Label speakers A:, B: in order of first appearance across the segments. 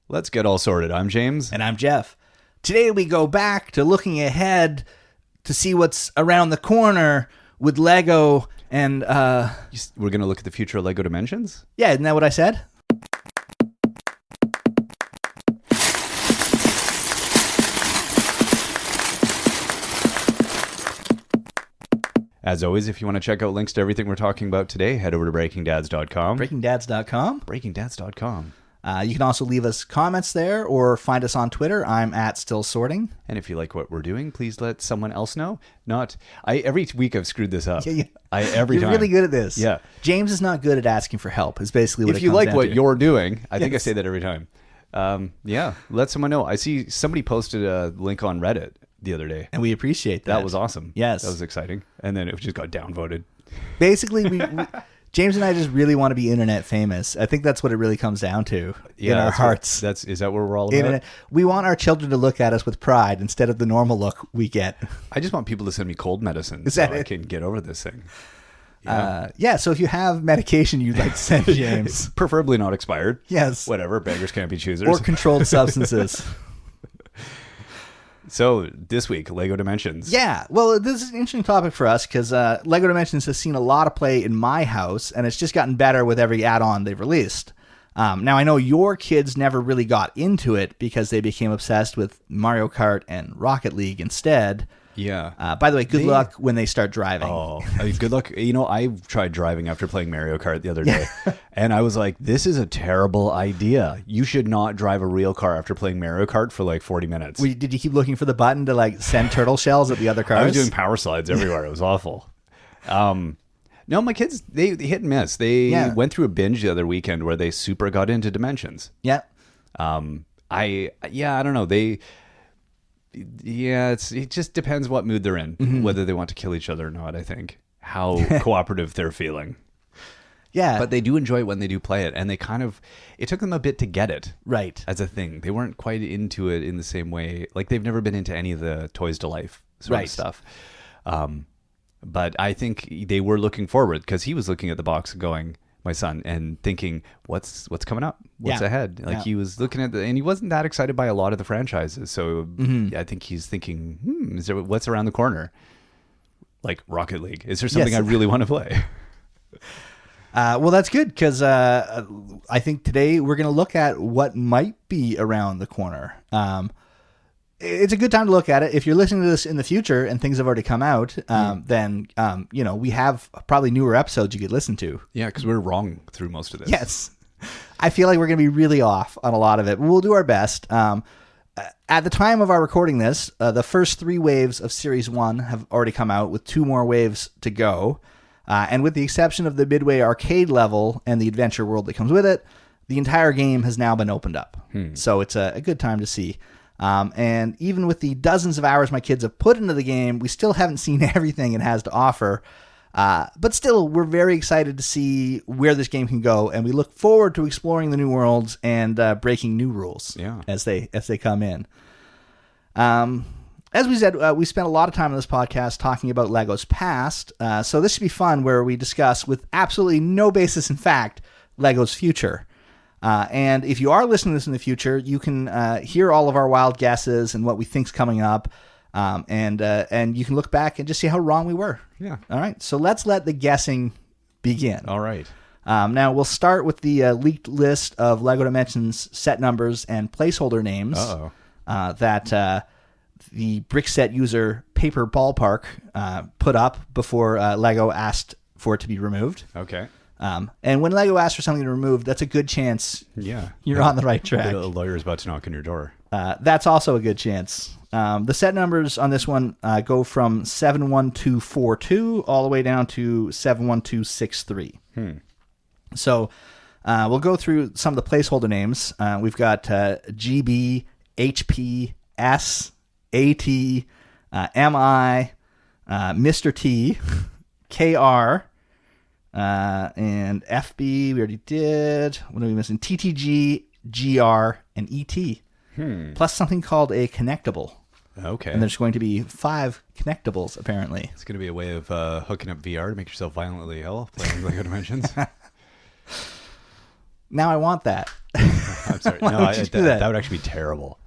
A: Let's get all sorted. I'm James.
B: And I'm Jeff. Today we go back to looking ahead to see what's around the corner with Lego and...
A: We're going to look at the future of Lego Dimensions?
B: Yeah, isn't that what I said?
A: As always, if you want to check out links to everything we're talking about today, head over to breakingdads.com.
B: Breakingdads.com.
A: Breakingdads.com.
B: You can also leave us comments there or find us on Twitter. I'm at Still Sorting.
A: And if you like what we're doing, please let someone else know. Every week I've screwed this up.
B: You're
A: time.
B: really good at this.
A: Yeah.
B: James is not good at asking for help, is basically what
A: if you like what
B: to.
A: you're doing, I think I say that every time. Let someone know. I see somebody posted a link on Reddit the other day.
B: And we appreciate that.
A: That was awesome.
B: Yes.
A: That was exciting. And then it just got downvoted.
B: Basically, we James and I just really want to be internet famous. I think that's what it really comes down to in our hearts.
A: Is that what we're all about?
B: Internet. We want our children to look at us with pride instead of the normal look we get.
A: I just want people to send me cold medicine so I can get over this thing.
B: Yeah. So if you have medication you'd like to send James.
A: Preferably not expired.
B: Yes.
A: Whatever. Beggars can't be choosers.
B: Or controlled substances.
A: So this week, Lego Dimensions.
B: Yeah, well, this is an interesting topic for us because Lego Dimensions has seen a lot of play in my house, and it's just gotten better with every add-on they've released. Now, I know your kids never really got into it because they became obsessed with Mario Kart and Rocket League instead.
A: Yeah.
B: By the way, good luck when they start driving.
A: Oh, good luck. You know, I tried driving after playing Mario Kart the other day, and I was like, this is a terrible idea. You should not drive a real car after playing Mario Kart for like 40 minutes.
B: Did you keep looking for the button to like send turtle shells at the other cars?
A: I was doing power slides everywhere. It was awful. No, my kids, they hit and miss. They went through a binge the other weekend where they super got into Dimensions.
B: Yeah.
A: I don't know. It just depends what mood they're in, whether they want to kill each other or not, I think. How cooperative they're feeling.
B: Yeah.
A: But they do enjoy it when they do play it, and it took them a bit to get it.
B: Right.
A: As a thing. They weren't quite into it in the same way. Like, they've never been into any of the Toys to Life sort of stuff. But I think they were looking forward, because he was looking at the box going, my son, and thinking, what's coming up? What's ahead? Like he was looking at and he wasn't that excited by a lot of the franchises. So I think he's thinking, what's around the corner? Like Rocket League. Is there something I really want to play?
B: Well, that's good because I think today we're going to look at what might be around the corner. It's a good time to look at it. If you're listening to this in the future and things have already come out, then, we have probably newer episodes you could listen to.
A: Yeah, because we're wrong through most of this.
B: Yes. I feel like we're going to be really off on a lot of it. We'll do our best. At the time of our recording this, the first 3 waves of Series 1 have already come out with 2 more waves to go. And with the exception of the Midway arcade level and the adventure world that comes with it, the entire game has now been opened up. So it's a good time to see. And even with the dozens of hours my kids have put into the game, we still haven't seen everything it has to offer. But still, we're very excited to see where this game can go, and we look forward to exploring the new worlds and breaking new rules as they come in. As we said, we spent a lot of time on this podcast talking about Lego's past, so this should be fun where we discuss, with absolutely no basis in fact, Lego's future. And if you are listening to this in the future, you can hear all of our wild guesses and what we think's coming up. And you can look back and just see how wrong we were.
A: Yeah.
B: All right. So let's let the guessing begin.
A: All right.
B: Now we'll start with the leaked list of Lego Dimensions set numbers and placeholder names that the Brickset user Paper Ballpark put up before Lego asked for it to be removed.
A: Okay.
B: And when Lego asks for something removed, that's a good chance you're on the right track.
A: A lawyer's about to knock on your door.
B: That's also a good chance. The set numbers on this one go from 71242 all the way down to 71263. So we'll go through some of the placeholder names. We've got GB, HP, S, AT, MI, Mr. T, KR, and FB, we already did. What are we missing? TTG, GR, and ET. Plus something called a connectable.
A: Okay.
B: And there's going to be 5 connectables, apparently.
A: It's going to be a way of hooking up VR to make yourself violently ill playing Lego Dimensions.
B: Now I want that.
A: I'm sorry.
B: Why
A: No,
B: would you do that?
A: That would actually be terrible.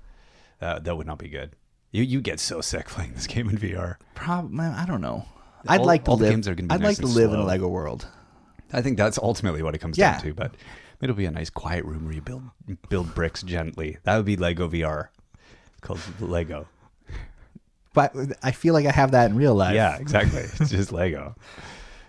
A: That would not be good. You get so sick playing this game in VR.
B: I don't know. I'd like to
A: all the
B: live.
A: games are gonna be
B: I'd
A: nice
B: like to
A: and
B: live in a
A: slow.
B: Lego world.
A: I think that's ultimately what it comes
B: Yeah.
A: down to. But it'll be a nice quiet room where you build bricks gently. That would be Lego VR. It's called Lego.
B: But I feel like I have that in real life.
A: Yeah, exactly. It's just Lego.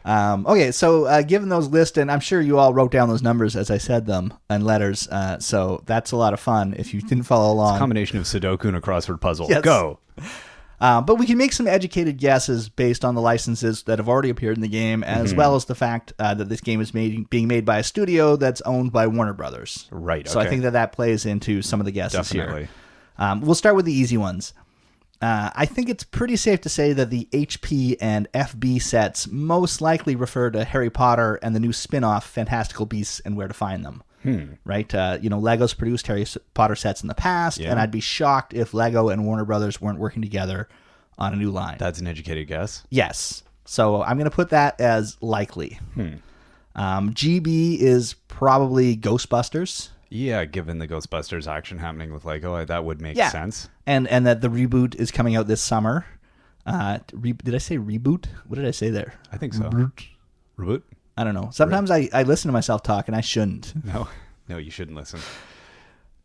B: Okay, so given those lists, and I'm sure you all wrote down those numbers as I said them in letters, so that's a lot of fun if you didn't follow along.
A: Combination of Sudoku and a crossword puzzle.
B: Yes.
A: Go.
B: But we can make some educated guesses based on the licenses that have already appeared in the game, as well as the fact that this game is being made by a studio that's owned by Warner Brothers.
A: Right,
B: So I
A: okay.
B: think that plays into some of the guesses
A: Definitely.
B: here. We'll start with the easy ones. I think it's pretty safe to say that the HP and FB sets most likely refer to Harry Potter and the new spin-off Fantastical Beasts and Where to Find Them. Right? Lego's produced Harry Potter sets in the past,
A: Yeah.
B: and I'd be shocked if Lego and Warner Brothers weren't working together on a new line.
A: That's an educated guess.
B: Yes. So I'm going to put that as likely. GB is probably Ghostbusters.
A: Yeah, given the Ghostbusters action happening with Lego, that would make
B: Yeah.
A: sense.
B: And that the reboot is coming out this summer. Did I say reboot? What did I say there?
A: I think so.
B: Reboot?
A: Reboot?
B: I don't know. Sometimes I listen to myself talk and I shouldn't.
A: No, you shouldn't listen.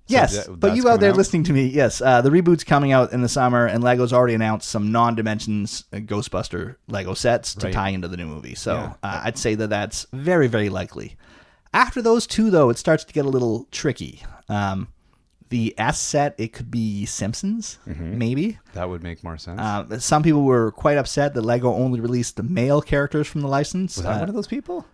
B: Yes, but
A: that's
B: you out there
A: coming
B: listening to me, yes. The reboot's coming out in the summer, and Lego's already announced some non-Dimensions Ghostbuster Lego sets to
A: Right.
B: tie into the new movie. So
A: Yeah.
B: I'd say that's very, very likely. After those two, though, it starts to get a little tricky. The S set, it could be Simpsons, maybe.
A: That would make more sense.
B: Some people were quite upset that Lego only released the male characters from the license.
A: Was that one of those people?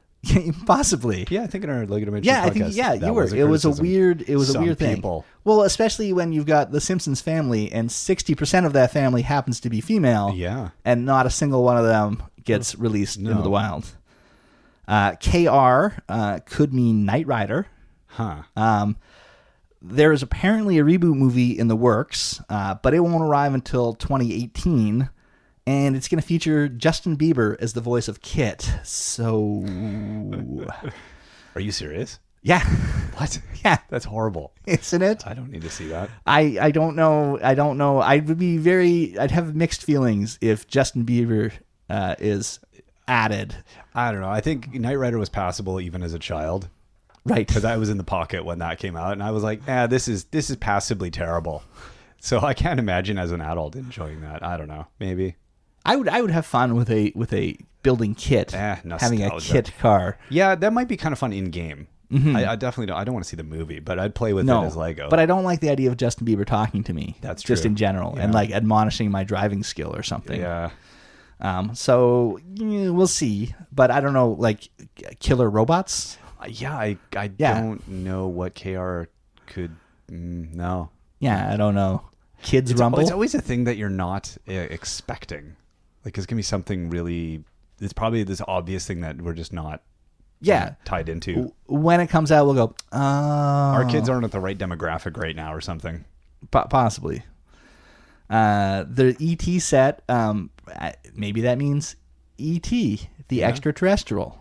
B: Possibly.
A: Yeah, I think in our Lego Dimensions
B: Yeah,
A: podcast.
B: I think
A: that
B: you were. It was a
A: criticism.
B: weird. It was
A: Some
B: a weird thing.
A: people.
B: Well, especially when you've got the Simpsons family, and 60% of that family happens to be female.
A: Yeah.
B: and not a single one of them gets released into
A: No.
B: the wild. KR could mean Knight Rider.
A: Huh.
B: There is apparently a reboot movie in the works, but it won't arrive until 2018. And it's going to feature Justin Bieber as the voice of Kit. So,
A: Are you serious?
B: yeah.
A: What?
B: Yeah.
A: That's horrible.
B: Isn't it?
A: I don't need to see that.
B: I don't know. I'd have mixed feelings if Justin Bieber is added.
A: I don't know. I think Knight Rider was passable even as a child.
B: Right.
A: Because I was in the pocket when that came out, and I was like, this is passably terrible. So I can't imagine as an adult enjoying that. I don't know. Maybe.
B: I would have fun with a building Kit, having a
A: nostalgia.
B: Kit car.
A: Yeah, that might be kind of fun in game. I definitely don't. I don't want to see the movie, but I'd play with it as Lego.
B: But I don't like the idea of Justin Bieber talking to me.
A: That's
B: just
A: true.
B: in general, and
A: Yeah.
B: like admonishing my driving skill or something.
A: Yeah.
B: So we'll see. But I don't know, like killer robots.
A: Yeah, I don't know what KR could. No.
B: Yeah, I don't know. Kids
A: It's
B: Rumble.
A: always a thing that you're not expecting. Like it's gonna be something really. It's probably this obvious thing that we're just not. Tied into.
B: When it comes out, we'll go.
A: Our kids aren't at the right demographic right now, or something.
B: Possibly. The ET set. Maybe that means ET, the extraterrestrial.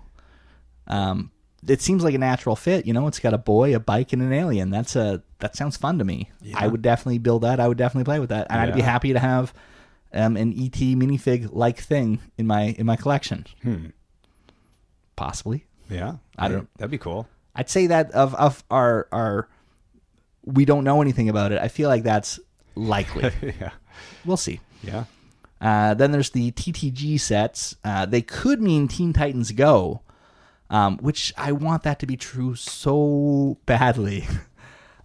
B: It seems like a natural fit. It's got a boy, a bike, and an alien. That sounds fun to me.
A: Yeah.
B: I would definitely build that. I would definitely play with that, and I'd be
A: Yeah.
B: happy to have an ET minifig like thing in my collection. Possibly.
A: Yeah, that'd be cool.
B: I'd say that of our we don't know anything about it. I feel like that's likely.
A: Yeah.
B: We'll see.
A: Yeah.
B: Then there's the TTG sets. They could mean Teen Titans Go, which I want that to be true so badly.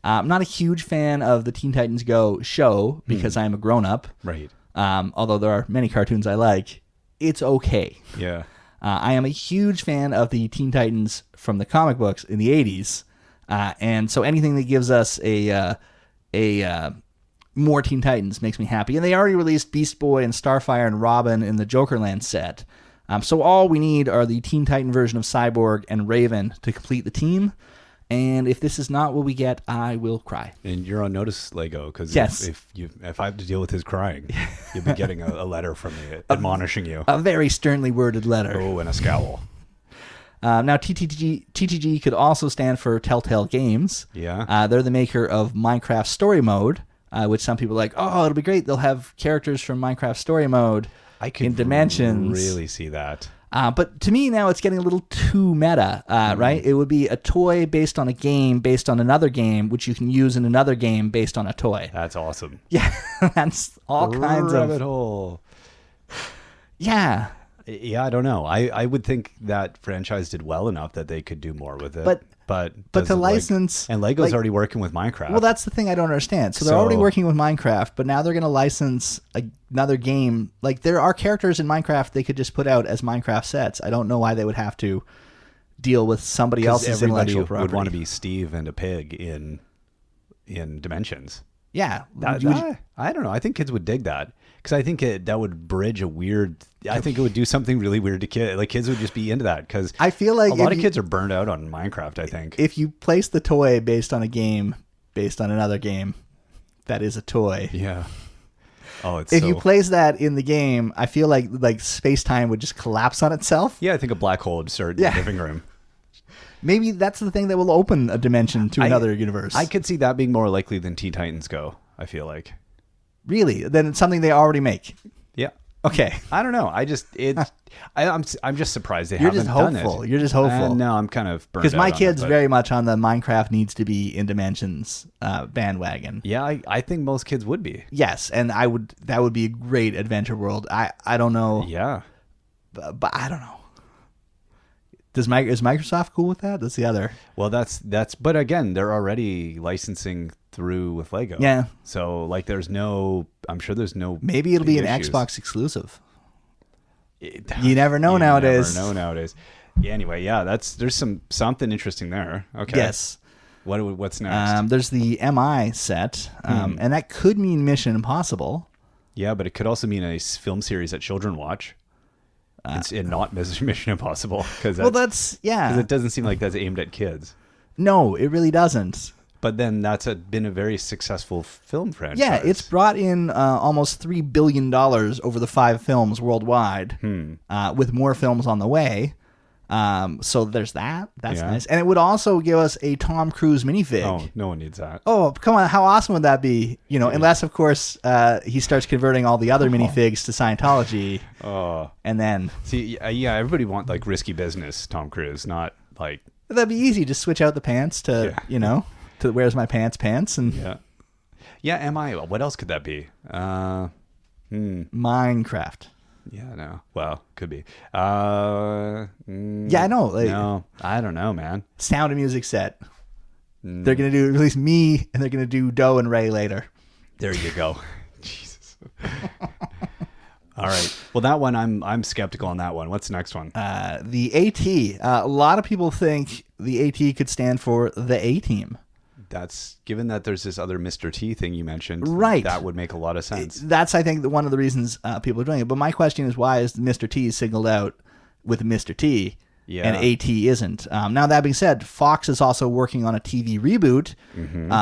B: I'm not a huge fan of the Teen Titans Go show because I'm a grown-up.
A: Right.
B: Although there are many cartoons I like, it's okay.
A: Yeah.
B: I am a huge fan of the Teen Titans from the comic books in the 80s. And so anything that gives us a more Teen Titans makes me happy. And they already released Beast Boy and Starfire and Robin in the Jokerland set. So all we need are the Teen Titan version of Cyborg and Raven to complete the team. And if this is not what we get, I will cry.
A: And you're on notice, Lego, because
B: Yes.
A: if I have to deal with his crying, you'll be getting a letter from me admonishing you.
B: A very sternly worded letter.
A: Oh, and a scowl.
B: Now, TTG could also stand for Telltale Games.
A: Yeah.
B: They're the maker of Minecraft Story Mode, which some people are like, oh, it'll be great. They'll have characters from Minecraft Story Mode in Dimensions.
A: Really see that.
B: But to me now it's getting a little too meta, right? It would be a toy based on a game based on another game, which you can use in another game based on a toy.
A: That's awesome.
B: Yeah, that's all kinds of
A: rabbit hole.
B: Yeah.
A: Yeah, I don't know. I would think that franchise did well enough that they could do more with it. But
B: to license...
A: and Lego's already working with Minecraft.
B: Well, that's the thing I don't understand. So they're already working with Minecraft, but now they're going to license another game. Like, there are characters in Minecraft they could just put out as Minecraft sets. I don't know why they would have to deal with somebody else's intellectual property.
A: Would want to be Steve and a pig in Dimensions.
B: Yeah.
A: I don't know. I think kids would dig that. Because I think that would bridge a weird... I think it would do something really weird to kids. Like, kids would just be into that. Because
B: I feel like
A: a lot of kids are burned out on Minecraft, I think.
B: If you place the toy based on a game, based on another game, that is a toy.
A: Yeah. Oh,
B: if you place that in the game, I feel like space-time would just collapse on itself.
A: Yeah, I think a black hole would start in the living room.
B: Maybe that's the thing that will open a dimension to another universe. I
A: could see that being more likely than Teen Titans Go, I feel like.
B: Really? Then it's something they already make.
A: Yeah.
B: Okay.
A: I don't know. I'm just surprised they haven't done it.
B: You're just hopeful.
A: No, I'm kind of burned out.
B: Because my kid's very much on the Minecraft needs to be in Dimensions bandwagon.
A: Yeah, I think most kids would be.
B: Yes, and that would be a great adventure world. I don't know.
A: Yeah.
B: But I don't know. Is Microsoft cool with that? That's the other.
A: Well, that's but again, they're already licensing through with Lego.
B: Yeah.
A: So I'm sure there's no.
B: Maybe it'll be an Xbox exclusive. You never know nowadays.
A: Never know nowadays. Yeah. Anyway, yeah, there's something interesting there. Okay.
B: Yes.
A: What's next?
B: There's the MI set, and that could mean Mission Impossible.
A: Yeah, but it could also mean a film series that children watch. It's not Mission Impossible because
B: because
A: it doesn't seem like that's aimed at kids.
B: No, it really doesn't.
A: But then that's been a very successul film franchise.
B: Yeah, it's brought in almost $3 billion over the 5 films worldwide, with more films on the way. So there's that. That's nice. And it would also give us a Tom Cruise minifig.
A: Oh, no one needs that.
B: Oh, come on. How awesome would that be? Unless, of course, he starts converting all the other minifigs to Scientology.
A: Oh.
B: And then...
A: See, yeah, everybody wants, like, risky business, Tom Cruise, not, like...
B: That'd be easy. Just switch out the pants to, to where's my pants. And
A: Yeah, am I? What else could that be?
B: Minecraft.
A: Yeah, no. Well, could be.
B: Yeah, I know.
A: No, I don't know, man.
B: Sound of Music set. They're going to do at least me, and they're going to do Doe and Ray later.
A: There you go. Jesus. All right. Well, that one, I'm skeptical on that one. What's the next one?
B: The AT. A lot of people think the AT could stand for the A-Team.
A: That's given that there's this other Mr. T thing you mentioned.
B: Right.
A: That would make a lot of sense.
B: That's, I think, one of the reasons people are doing it. But my question is, why is Mr. T singled out with Mr. T and AT isn't? Now, that being said, Fox is also working on a TV reboot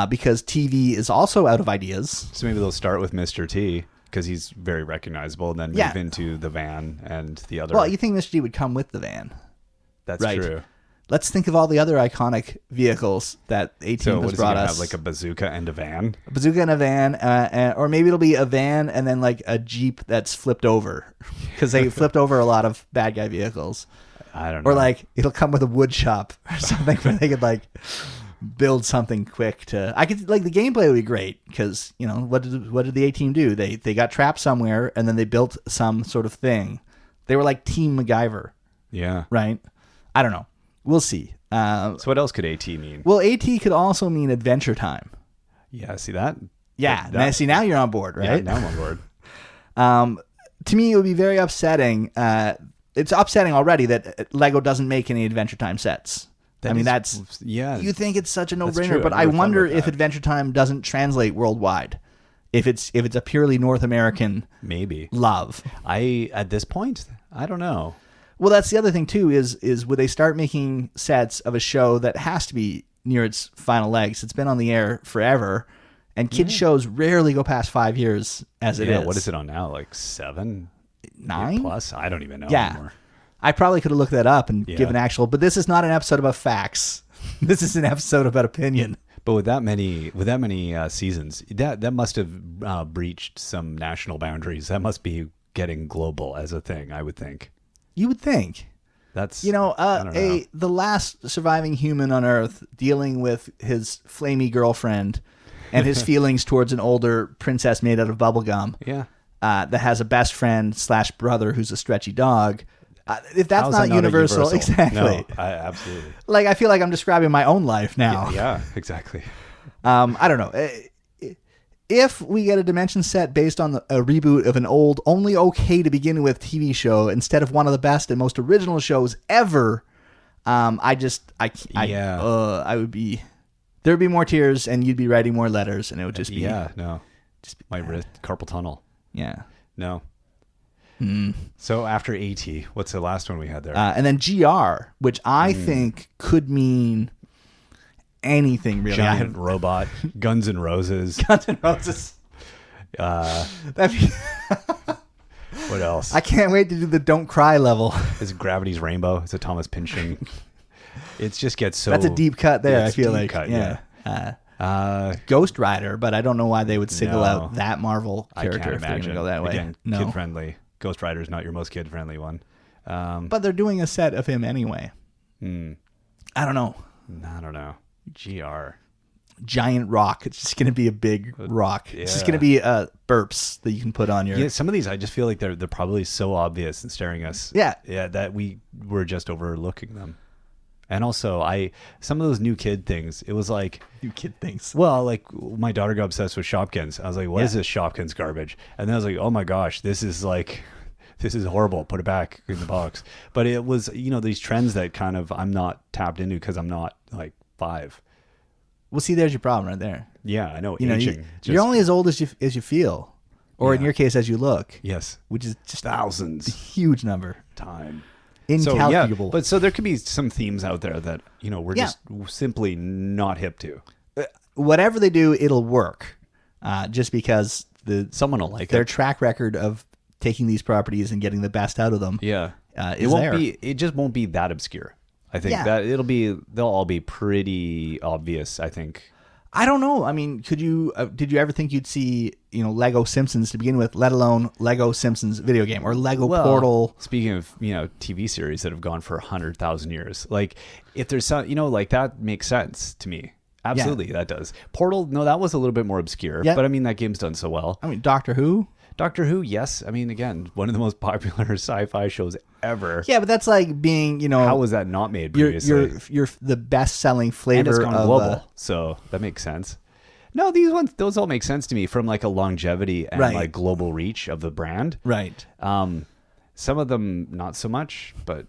B: because TV is also out of ideas.
A: So maybe they'll start with Mr. T because he's very recognizable and then move into the van and the other.
B: Well, you think Mr. T would come with the van.
A: That's true.
B: Let's think of all the other iconic vehicles that A-Team has brought us.
A: Have like a bazooka and a van?
B: A bazooka and a van, or maybe it'll be a van and then like a Jeep that's flipped over because they flipped over a lot of bad guy vehicles.
A: I don't know.
B: Or like it'll come with a wood shop or something where they could like build something quick to. I could like the gameplay would be great because what did the A-Team do? They got trapped somewhere and then they built some sort of thing. They were like Team MacGyver.
A: Yeah.
B: Right. I don't know. We'll see.
A: So what else could AT mean?
B: Well, AT could also mean Adventure Time.
A: Yeah, see that?
B: Yeah. Now you're on board, right?
A: Yeah, now I'm on board.
B: To me, it would be very upsetting. It's upsetting already that Lego doesn't make any Adventure Time sets. You think it's such a no-brainer, but I wonder if Adventure Time doesn't translate worldwide. If it's a purely North American love.
A: At this point, I don't know.
B: Well, that's the other thing, too, is would they start making sets of a show that has to be near its final legs? It's been on the air forever, and kids' shows rarely go past 5 years as it is.
A: What is it on now? Like 7?
B: 9?
A: Plus? I don't even know anymore.
B: I probably could have looked that up and given actual, but this is not an episode about facts. This is an episode about opinion.
A: But with that many seasons, that must have breached some national boundaries. That must be getting global as a thing, I would think.
B: You would think.
A: That's
B: I don't know. The last surviving human on Earth dealing with his flamey girlfriend and his feelings towards an older princess made out of bubblegum.
A: Yeah.
B: That has a best friend / brother who's a stretchy dog. If that's not universal, exactly.
A: No, absolutely.
B: Like, I feel like I'm describing my own life now.
A: Yeah, exactly.
B: I don't know. If we get a Dimension set based on a reboot of an old, only okay to begin with TV show instead of one of the best and most original shows ever, I would be, there'd be more tears and you'd be writing more letters and it would just be,
A: just my wrist, carpal tunnel.
B: Yeah.
A: No. So after AT, what's the last one we had there?
B: And then GR, which I think could mean anything really.
A: Giant robot, Guns N' Roses.
B: Guns N' Roses.
A: What else?
B: I can't wait to do the Don't Cry level.
A: Is it Gravity's Rainbow? Is it Thomas Pynchon? It just gets so...
B: That's a deep cut there, I feel like.
A: Cut,
B: Ghost Rider, but I don't but I don't know why they would single out that Marvel character
A: I can't
B: if they're going to
A: imagine.
B: go that way.
A: Again,
B: No.
A: kid-friendly. Ghost Rider is not your most kid-friendly one.
B: But they're doing a set of him anyway. I don't know.
A: I don't know. GR.
B: Giant rock. It's just going to be a big rock. It's just going to be burps that you can put on your...
A: Yeah, some of these, I just feel like they're probably so obvious and staring us.
B: Yeah,
A: that we're just overlooking them. And also, some of those new kid things, it was like...
B: New kid things.
A: Well, like, my daughter got obsessed with Shopkins. I was like, what is this Shopkins garbage? And then I was like, oh my gosh, this is horrible. Put it back in the box. But it was, these trends that kind of I'm not tapped into because I'm not, like, 5.
B: Well, see, there's your problem right there.
A: Yeah, I know.
B: Aging. You're only as old as you feel. Or in your case, as you look.
A: Yes.
B: Which is just
A: thousands.
B: A huge number.
A: Time.
B: Incalculable.
A: So there could be some themes out there that we're just simply not hip to.
B: Whatever they do, it'll work. Just because
A: someone will like
B: their track record of taking these properties and getting the best out of them.
A: Yeah,
B: it
A: just won't be that obscure. I think that they'll all be pretty obvious. I think.
B: I don't know. I mean, did you ever think you'd see, Lego Simpsons to begin with, let alone Lego Simpsons video game or Lego Portal?
A: Speaking of, TV series that have gone for 100,000 years, like if there's some, like that makes sense to me. Absolutely, that does. Portal, no, that was a little bit more obscure, but I mean, that game's done so well.
B: I mean, Doctor Who,
A: yes. I mean, again, one of the most popular sci-fi shows ever.
B: Yeah, but that's like being,
A: how was that not made previously?
B: You're the best-selling flavor
A: and it's gone
B: of
A: global, so that makes sense. No, those all make sense to me from like a longevity and like global reach of the brand.
B: Right.
A: Some of them not so much, but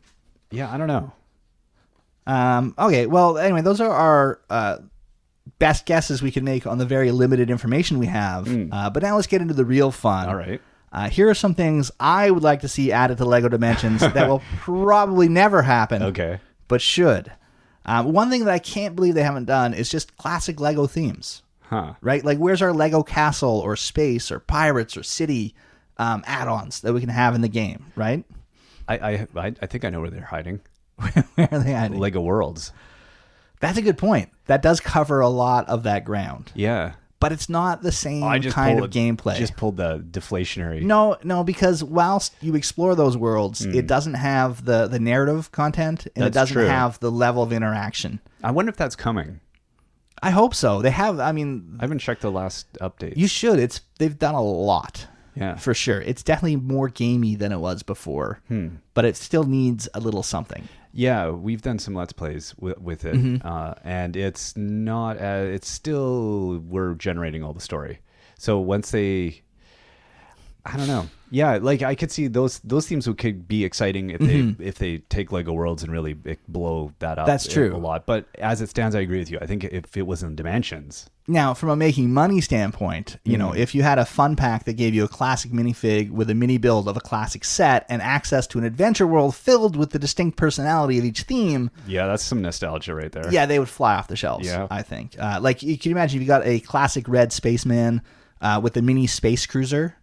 A: yeah, I don't know.
B: Okay, well, anyway, those are our best guesses we can make on the very limited information we have. But now let's get into the real fun.
A: All right.
B: Here are some things I would like to see added to LEGO Dimensions that will probably never happen.
A: Okay.
B: But should. One thing that I can't believe they haven't done is just classic LEGO themes.
A: Huh.
B: Right? Like, where's our LEGO castle or space or pirates or city add-ons that we can have in the game, right?
A: I think I know where they're hiding.
B: Where are they hiding?
A: LEGO Worlds.
B: That's a good point. That does cover a lot of that ground.
A: Yeah.
B: But it's not the same kind of gameplay.
A: Just pulled the deflationary.
B: No, because whilst you explore those worlds, it doesn't have the narrative content, and it doesn't have the level of interaction.
A: I wonder if that's coming.
B: I hope so. They have, I
A: haven't checked the last update.
B: You should. They've done a lot.
A: Yeah.
B: For sure. It's definitely more gamey than it was before. But it still needs a little something.
A: Yeah, we've done some Let's Plays with it. And it's not, it's still, we're generating all the story. So once they, I don't know. Yeah, like I could see those themes could be exciting if they take LEGO Worlds and really blow that up.
B: That's true.
A: A lot. But as it stands, I agree with you. I think if it was in Dimensions.
B: Now, from a making money standpoint, if you had a fun pack that gave you a classic minifig with a mini build of a classic set and access to an adventure world filled with the distinct personality of each theme.
A: Yeah, that's some nostalgia right there.
B: Yeah, they would fly off the shelves, I think. Like, you can imagine if you got a classic red spaceman with a mini space cruiser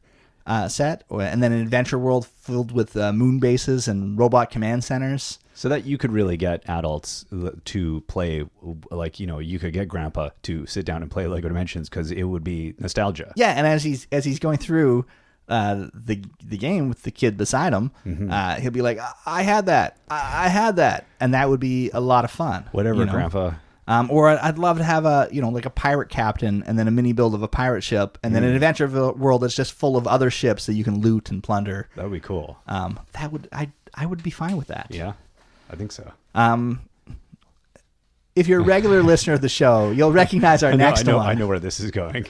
B: set, and then an adventure world filled with moon bases and robot command centers.
A: So that you could really get adults to play, like, you could get Grandpa to sit down and play Lego Dimensions because it would be nostalgia.
B: Yeah, and as he's going through the game with the kid beside him, he'll be like, I had that, and that would be a lot of fun.
A: Whatever, Grandpa.
B: Or I'd love to have like a pirate captain, and then a mini build of a pirate ship, and then an adventure world that's just full of other ships that you can loot and plunder.
A: That would be cool.
B: I would be fine with that.
A: Yeah, I think so.
B: If you're a regular listener of the show, you'll recognize our next one.
A: I know where this is going.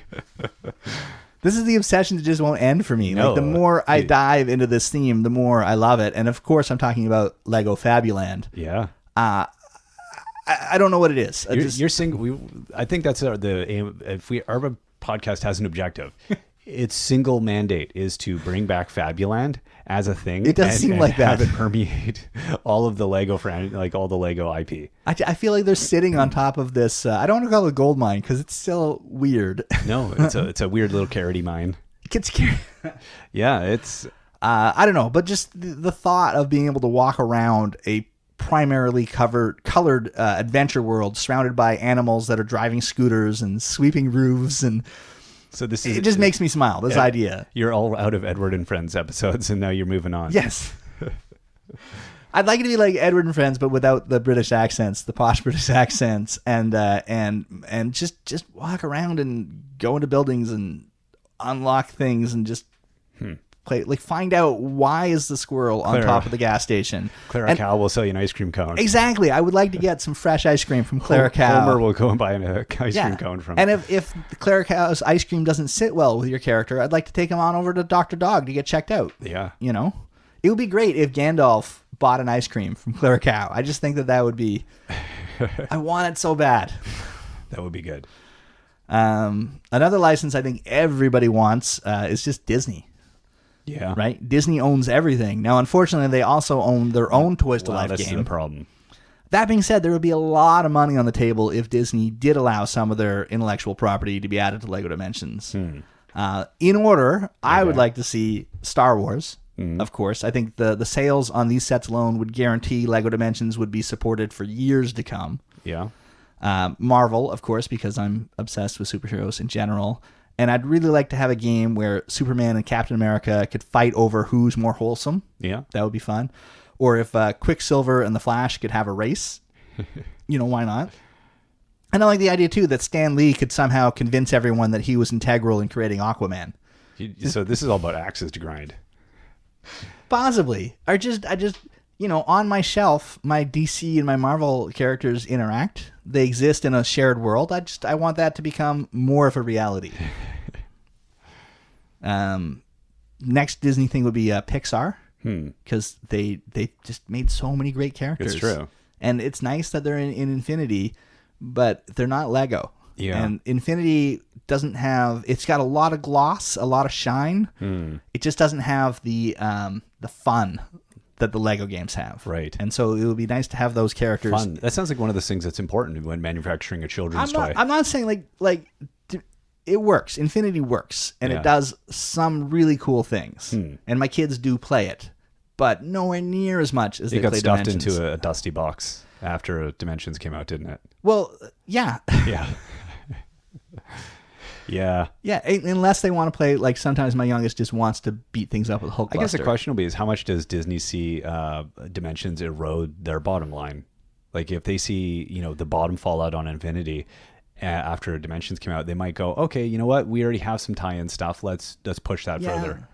B: This is the obsession that just won't end for me.
A: No,
B: like the more I dive into this theme, the more I love it. And of course, I'm talking about Lego Fabuland.
A: Yeah.
B: I don't know what it is.
A: You're single. I think that's the aim. If our podcast has an objective, its single mandate is to bring back Fabuland as a thing.
B: It does seem like that.
A: Have it permeate all of the Lego like all the Lego IP.
B: I feel like they're sitting on top of this. I don't want to call it a gold mine because it's still weird.
A: No, it's a weird little carroty mine.
B: It's scary.
A: Yeah, it's.
B: I don't know, but just the thought of being able to walk around a primarily colored adventure world surrounded by animals that are driving scooters and sweeping roofs, and
A: so
B: it just makes me smile, this idea.
A: You're all out of Edward and Friends episodes and now you're moving on.
B: Yes. I'd like it to be like Edward and Friends, but without the British accents, the posh British accents, and just walk around and go into buildings and unlock things and just play, like, find out why is the squirrel on top of the gas station.
A: Clara Cow will sell you an ice cream cone.
B: Exactly. I would like to get some fresh ice cream from Clara Cow.
A: Homer will go and buy an ice cream cone from.
B: And if Clara Cow's ice cream doesn't sit well with your character, I'd like to take him on over to Dr. Dog to get checked out.
A: Yeah.
B: It would be great if Gandalf bought an ice cream from Clara Cow. I just think that would be... I want it so bad.
A: That would be good.
B: Another license I think everybody wants is just Disney.
A: Yeah.
B: Right? Disney owns everything. Now, unfortunately, they also own their own Toys to Life
A: that's
B: game.
A: the problem.
B: That being said, there would be a lot of money on the table if Disney did allow some of their intellectual property to be added to Lego Dimensions. In order, I would like to see Star Wars, of course. I think the sales on these sets alone would guarantee Lego Dimensions would be supported for years to come.
A: Yeah.
B: Marvel, of course, because I'm obsessed with superheroes in general. And I'd really like to have a game where Superman and Captain America could fight over who's more wholesome.
A: Yeah.
B: That would be fun. Or if Quicksilver and the Flash could have a race. Why not? And I like the idea, too, that Stan Lee could somehow convince everyone that he was integral in creating Aquaman.
A: So this is all about axes to grind.
B: Possibly. Or I just on my shelf, my DC and my Marvel characters interact. They exist in a shared world. I want that to become more of a reality. Next Disney thing would be Pixar, because they just made so many great characters.
A: It's true.
B: And it's nice that they're in Infinity, but they're not Lego.
A: Yeah.
B: And Infinity doesn't have... It's got a lot of gloss, a lot of shine. It just doesn't have the fun that the Lego games have.
A: Right.
B: And so it would be nice to have those characters.
A: Fun. That sounds like one of those things that's important when manufacturing a children's toy.
B: I'm not saying like it works. Infinity works, and it does some really cool things. And my kids do play it, but nowhere near as much as they play Dimensions.
A: It got stuffed into a dusty box after Dimensions came out, didn't it?
B: Well, yeah.
A: Yeah. Yeah.
B: Yeah, unless they want to play, like sometimes my youngest just wants to beat things up with Hulkbuster.
A: I guess the question will be is how much does Disney see Dimensions erode their bottom line? Like if they see, the bottom fall out on Infinity after Dimensions came out, they might go, okay, you know what? We already have some tie-in stuff. Let's push that further.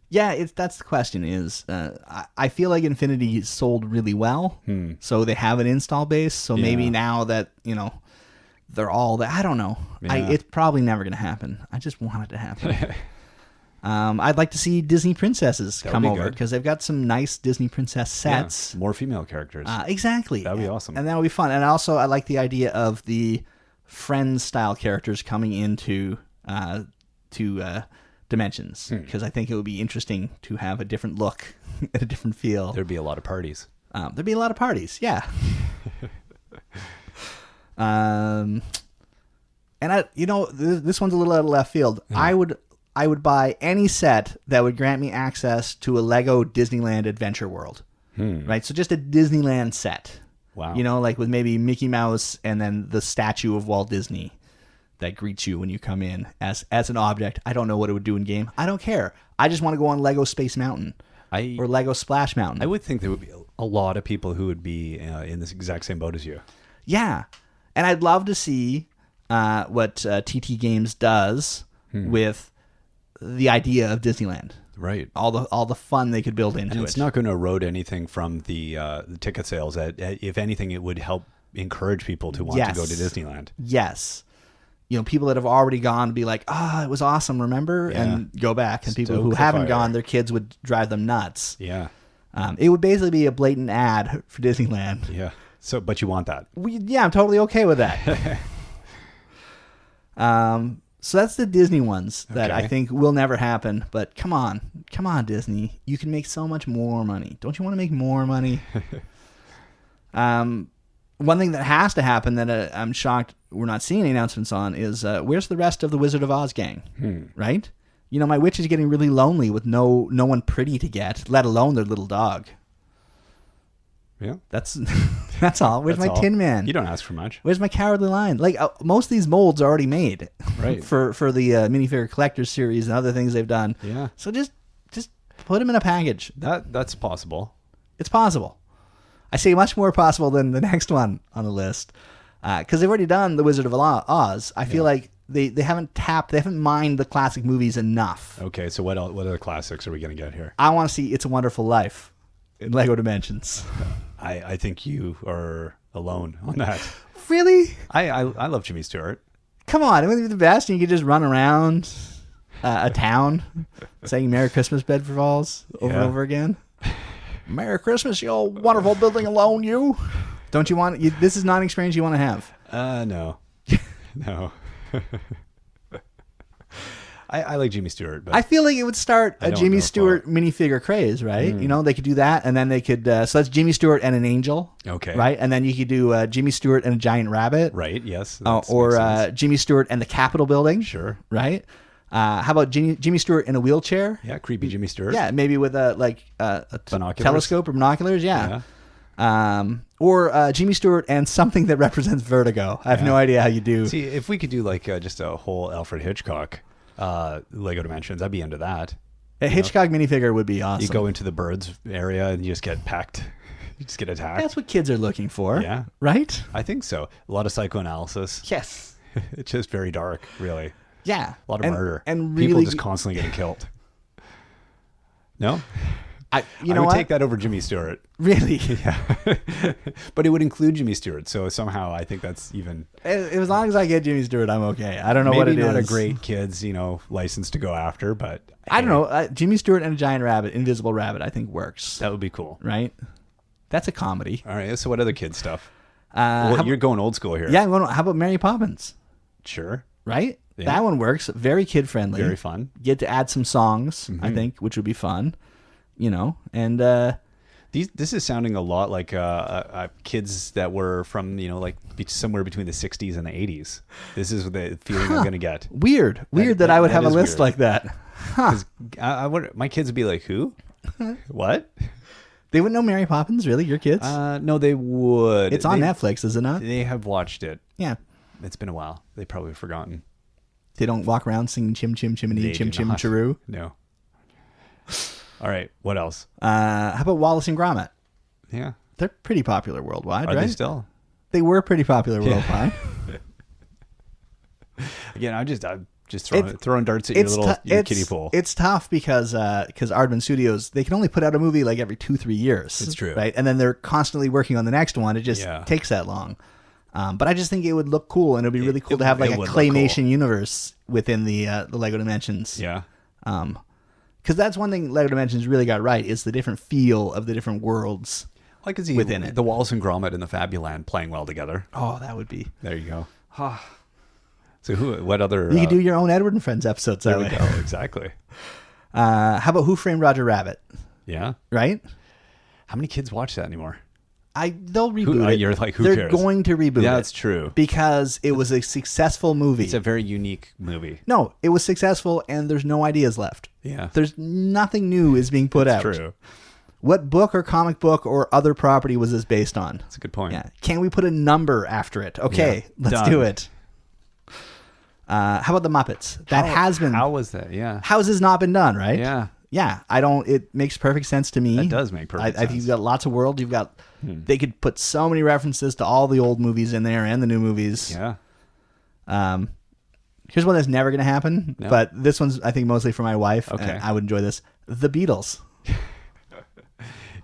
B: Yeah, that's the question is, I feel like Infinity sold really well, so they have an install base, so maybe now that, they're all that. I don't know.
A: Yeah.
B: It's probably never going to happen. I just want it to happen. I'd like to see Disney princesses come over because they've got some nice Disney princess sets.
A: Yeah, more female characters.
B: Exactly.
A: That'd be awesome.
B: And that would be fun. And also, I like the idea of the Friends-style characters coming into Dimensions because I think it would be interesting to have a different look and a different feel.
A: There'd be a lot of parties.
B: There'd be a lot of parties, yeah. And this one's a little out of left field. I would I would buy any set that would grant me access to a Lego Disneyland Adventure World. Right? So just a Disneyland set.
A: Wow.
B: You know, like with maybe Mickey Mouse and then the statue of Walt Disney that greets you when you come in as an object. I don't know what it would do in game. I don't care. I just want to go on Lego Space Mountain or Lego Splash Mountain.
A: I would think there would be a lot of people who would be in this exact same boat as you.
B: Yeah. And I'd love to see what TT Games does with the idea of Disneyland.
A: Right.
B: All the fun they could build into
A: and
B: it.
A: It's not going to erode anything from the ticket sales. If anything, it would help encourage people to want to go to Disneyland.
B: Yes. You know, people that have already gone be like, it was awesome, remember?
A: Yeah.
B: And go back. And people
A: Stoke
B: who
A: the
B: haven't
A: fire.
B: gone, their kids would drive them nuts.
A: Yeah.
B: It would basically be a blatant ad for Disneyland.
A: Yeah. So, but you want that.
B: I'm totally okay with that. So that's the Disney ones that
A: Okay.
B: I think will never happen. But come on, Disney. You can make so much more money. Don't you want to make more money? One thing that has to happen that I'm shocked we're not seeing any announcements on is where's the rest of the Wizard of Oz gang? Right? You know, my witch is getting really lonely with no one pretty to get, let alone their little dog.
A: Yeah.
B: That's all. Where's
A: That's
B: my
A: all.
B: Tin Man?
A: You don't ask for much.
B: Where's my Cowardly Lion? Like most of these molds are already made,
A: Right.
B: for the minifigure collector series and other things they've done.
A: Yeah.
B: So just put them in a package.
A: That's possible.
B: It's possible. I say much more possible than the next one on the list, because they've already done the Wizard of Oz. I feel like they haven't mined the classic movies enough.
A: Okay. So what other classics are we going to get here?
B: I want to see It's a Wonderful Life in Lego Dimensions.
A: I think you are alone on that.
B: Really?
A: I love Jimmy Stewart.
B: Come on, it would be the best. And you could just run around a town saying Merry Christmas, Bedford Falls over and over again. Merry Christmas, you old wonderful building alone, you. Don't you want... this is not an experience you want to have.
A: No. No. I like Jimmy Stewart, but
B: I feel like it would start a
A: don't
B: Jimmy
A: know
B: Stewart minifigure craze, right? You know, they could do that, and then they could... so that's Jimmy Stewart and an angel.
A: Okay.
B: Right? And then you could do Jimmy Stewart and a giant rabbit.
A: right, yes.
B: Or Jimmy Stewart and the Capitol building.
A: Sure.
B: Right? How about Jimmy Stewart in a wheelchair?
A: Yeah, creepy Jimmy Stewart.
B: Yeah, maybe with a
A: Binoculars?
B: telescope or binoculars. Yeah. Or Jimmy Stewart and something that represents vertigo. I have no idea how you do.
A: See, if we could do like just a whole Alfred Hitchcock Lego Dimensions, I'd be into that.
B: A Hitchcock minifigure would be awesome.
A: You go into the birds area and you just get packed. You just get attacked.
B: That's what kids are looking for.
A: Yeah.
B: Right?
A: I think so. A lot of psychoanalysis.
B: Yes.
A: It's just very dark, really.
B: Yeah.
A: A lot of murder.
B: And
A: people
B: really,
A: just constantly getting killed. No?
B: I
A: I would take that over Jimmy Stewart.
B: Really?
A: Yeah. But it would include Jimmy Stewart, so somehow I think that's even...
B: As long as I get Jimmy Stewart, I'm okay. I don't know what it
A: Maybe
B: is.
A: not a great kid's, license to go after, but...
B: I don't know. Jimmy Stewart and a giant rabbit, invisible rabbit, I think works.
A: That would be cool.
B: Right? That's a comedy.
A: All right, so what other kid stuff?
B: How
A: You're going old school here.
B: Yeah, how about Mary Poppins?
A: Sure.
B: Right?
A: Yeah.
B: That one works. Very kid friendly.
A: Very fun.
B: Get to add some songs, I think, which would be fun. And
A: This is sounding a lot like kids that were from, somewhere between the 60s and the 80s. This is the feeling I'm going to get.
B: weird that I would have a
A: is
B: list
A: weird.
B: like that. Huh.
A: My kids would be like, who? What?
B: They wouldn't know Mary Poppins, really? Your kids?
A: No, they would.
B: It's on Netflix, is it not?
A: They have watched it.
B: Yeah.
A: It's been a while. They probably have forgotten.
B: They don't walk around singing Chim Chim Chimney,
A: They
B: Chim
A: do
B: Chim
A: not.
B: Chiroo.
A: No. All right. What else?
B: How about Wallace and Gromit?
A: Yeah.
B: They're pretty popular worldwide,
A: Are
B: right?
A: they still?
B: They were pretty popular worldwide.
A: Again, I'm just throwing darts at your kiddie pool.
B: It's tough because Aardman Studios, they can only put out a movie like every 2-3 years.
A: It's true.
B: Right? And then they're constantly working on the next one. It just takes that long. But I just think it would look cool, and it would be really cool to have like a claymation universe within the Lego Dimensions.
A: Yeah.
B: Because that's one thing Lego Dimensions really got right, is the different feel of the different worlds.
A: I could see
B: within it.
A: The Wallace and Gromit and the Fabuland playing well together.
B: Oh, that would be...
A: There you go. So what other...
B: You could do your own Edward and Friends episodes that
A: There
B: way.
A: we go. Exactly.
B: How about Who Framed Roger Rabbit?
A: Yeah.
B: Right?
A: How many kids watch that anymore?
B: They'll reboot it.
A: You're like, who
B: They're
A: cares?
B: going to reboot it.
A: Yeah, that's true.
B: Because it was a successful movie.
A: It's a very unique movie.
B: No, it was successful, and there's no ideas left.
A: Yeah.
B: There's nothing new is being put out.
A: True.
B: What book or comic book or other property was this based on?
A: That's a good point.
B: Yeah. Can we put a number after it? Okay, let's do it. How about the Muppets? That has been.
A: How was that? Yeah.
B: How has this not been done, right?
A: Yeah.
B: Yeah. It makes perfect sense to me.
A: That does make perfect
B: I
A: sense.
B: think you've got lots of worlds. You've got, they could put so many references to all the old movies in there and the new movies.
A: Yeah.
B: Here's one that's never going to happen,
A: No.
B: but this one's, I think, mostly for my wife.
A: Okay.
B: And I would enjoy this. The Beatles.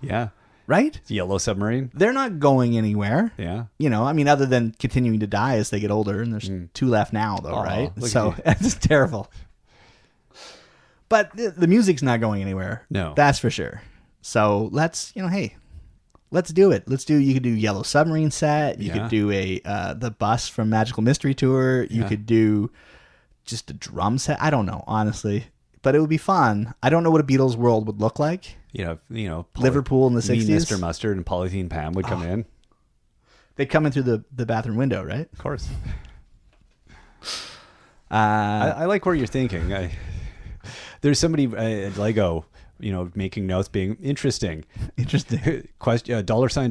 A: Yeah.
B: Right?
A: Yellow Submarine.
B: They're not going anywhere.
A: Yeah.
B: I mean, other than continuing to die as they get older, and there's 2 left now, though,
A: Aw,
B: right?
A: look
B: So
A: at
B: it's terrible. But the music's not going anywhere.
A: No.
B: That's for sure. So let's, hey, let's do it. You could do Yellow Submarine set. You could do the bus from Magical Mystery Tour. You could do just a drum set. I don't know, honestly. But it would be fun. I don't know what a Beatles world would look like.
A: Liverpool
B: in the 60s.
A: Mr. Mustard and Polythene Pam would come in.
B: They'd come in through the bathroom window, right?
A: Of course. I like where you're thinking. There's somebody at Lego, making notes being interesting. Question, dollar sign,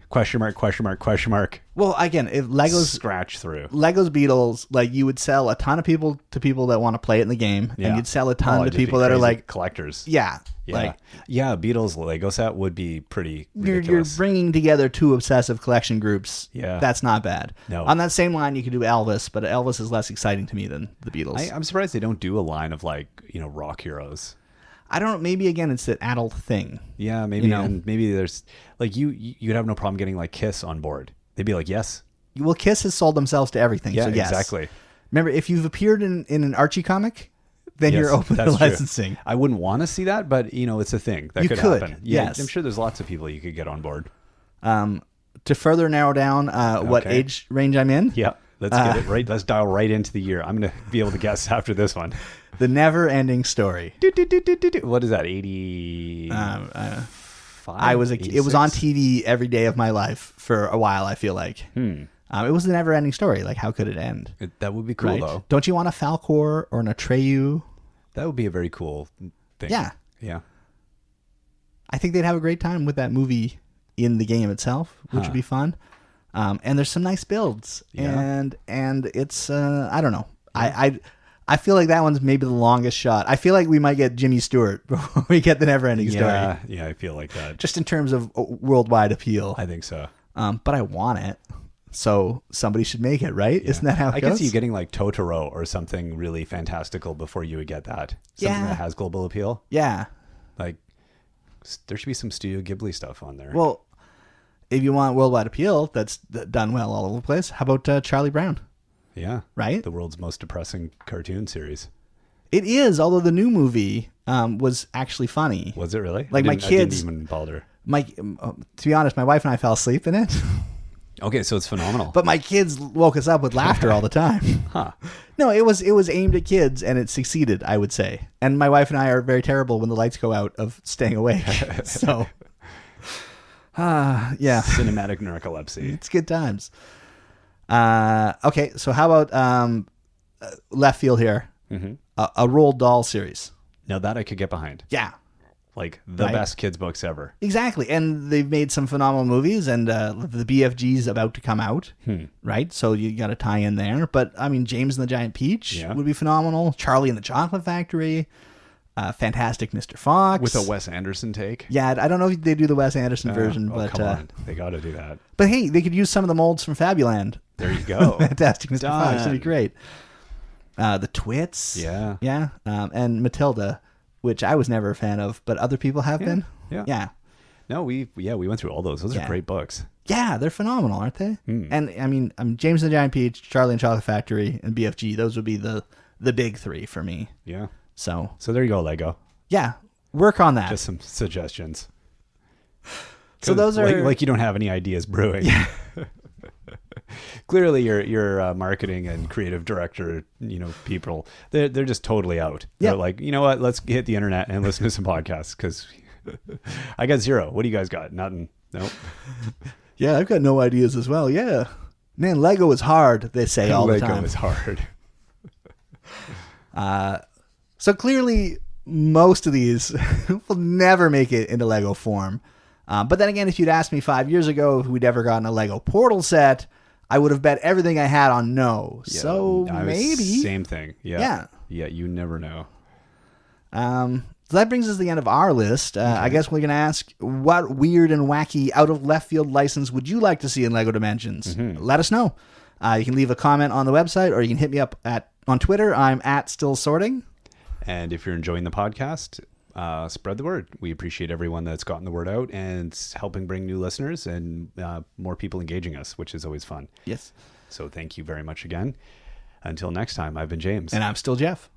A: question mark.
B: Well, again, if Legos
A: scratch through.
B: Legos Beatles, like you would sell a ton of people to people that want to play it in the game, and you'd sell a ton to people that are like
A: collectors.
B: Yeah.
A: Beatles Lego set would be pretty
B: You're
A: ridiculous.
B: bringing together 2 obsessive collection groups.
A: Yeah.
B: That's not bad.
A: No.
B: On that same line, you could do Elvis, but Elvis is less exciting to me than the Beatles.
A: I'm surprised they don't do a line of rock heroes.
B: I don't know. Maybe again, it's an adult thing.
A: Yeah, maybe. And maybe there's you'd have no problem getting Kiss on board. They'd be like, yes.
B: Well, Kiss has sold themselves to everything.
A: Yeah,
B: so yes.
A: exactly.
B: Remember, if you've appeared in an Archie comic, then
A: Yes,
B: you're open to
A: that's true.
B: licensing.
A: I wouldn't want to see that, but it's a thing that
B: You
A: could
B: could,
A: happen. Yeah,
B: yes.
A: I'm sure there's lots of people you could get on board.
B: To further narrow down what
A: Okay.
B: age range I'm in,
A: Yeah, let's get it right. Let's dial right into the year. I'm gonna be able to guess after this one.
B: The Never-Ending Story.
A: What is that? 85?
B: It was on TV every day of my life for a while. I feel like it was the Never-Ending Story. Like, how could it end?
A: That would be cool,
B: Right?
A: though.
B: Don't you want a Falcor or an Atreyu?
A: That would be a very cool thing.
B: Yeah.
A: Yeah.
B: I think they'd have a great time with that movie in the game itself, which would be fun. And there's some nice builds, and it's I don't know. I feel like that one's maybe the longest shot. I feel like we might get Jimmy Stewart before we get the Never-Ending Story.
A: Yeah, I feel like that.
B: Just in terms of worldwide appeal.
A: I think so.
B: But I want it, so somebody should make it, right?
A: Yeah.
B: Isn't that how it
A: I
B: goes?
A: could see you getting Totoro or something really fantastical before you would get that. Something that has global appeal.
B: Yeah.
A: There should be some Studio Ghibli stuff on there.
B: Well, if you want worldwide appeal that's done well all over the place, how about Charlie Brown?
A: Yeah.
B: Right?
A: The world's most depressing cartoon series.
B: It is, although the new movie was actually funny.
A: Was it really?
B: Like my kids,
A: I didn't even bother.
B: To be honest, my wife and I fell asleep in it.
A: Okay, so it's phenomenal.
B: But my kids woke us up with laughter all the time.
A: Huh.
B: No, it was aimed at kids, and it succeeded, I would say. And my wife and I are very terrible when the lights go out of staying awake. So, yeah.
A: Cinematic narcolepsy.
B: It's good times. Okay, so how about left field here?
A: Mm-hmm.
B: A Roald Dahl series.
A: Now that I could get behind.
B: Yeah.
A: Like the best kids books ever.
B: Exactly. And they've made some phenomenal movies, and the BFG's about to come out, right? So you got to tie in there. But, I mean, James and the Giant Peach would be phenomenal. Charlie and the Chocolate Factory. Fantastic Mr. Fox.
A: With a Wes Anderson take.
B: Yeah, I don't know if they do the Wes Anderson version,
A: oh,
B: but
A: come on. They got to do that.
B: But hey, they could use some of the molds from Fabuland.
A: There you go.
B: Fantastic Mr.
A: Done.
B: Fox. That'd be great. The Twits.
A: Yeah.
B: Yeah. And Matilda, which I was never a fan of, but other people have been.
A: Yeah.
B: Yeah.
A: No, we went through all those. Those are great books.
B: Yeah, they're phenomenal, aren't they? And I mean, James and the Giant Peach, Charlie and Chocolate Factory, and BFG. Those would be the big 3 for me.
A: Yeah.
B: So
A: there you go, Lego.
B: yeah, work on that.
A: Just some suggestions.
B: So those are
A: like you don't have any ideas brewing.
B: Yeah.
A: Clearly, your marketing and creative director, people, they're just totally out.
B: Yeah.
A: They're like, you know what? Let's hit the internet and listen to some podcasts because I got 0. What do you guys got? Nothing. Nope.
B: Yeah, I've got no ideas as well. Yeah. Man, Lego is hard, they say all the time.
A: Lego is hard.
B: So clearly, most of these will never make it into Lego form. But then again, if you'd asked me 5 years ago if we'd ever gotten a Lego Portal set, I would have bet everything I had on no.
A: Yeah,
B: So maybe.
A: Same thing. Yeah. Yeah, you never know.
B: So that brings us to the end of our list. I guess we're going to ask, what weird and wacky out of left field license would you like to see in Lego Dimensions? Let us know. You can leave a comment on the website, or you can hit me up on Twitter. I'm at Still Sorting.
A: And if you're enjoying the podcast, spread the word. We appreciate everyone that's gotten the word out and helping bring new listeners and more people engaging us, which is always fun.
B: Yes.
A: So thank you very much again. Until next time, I've been James.
B: And I'm still Jeff.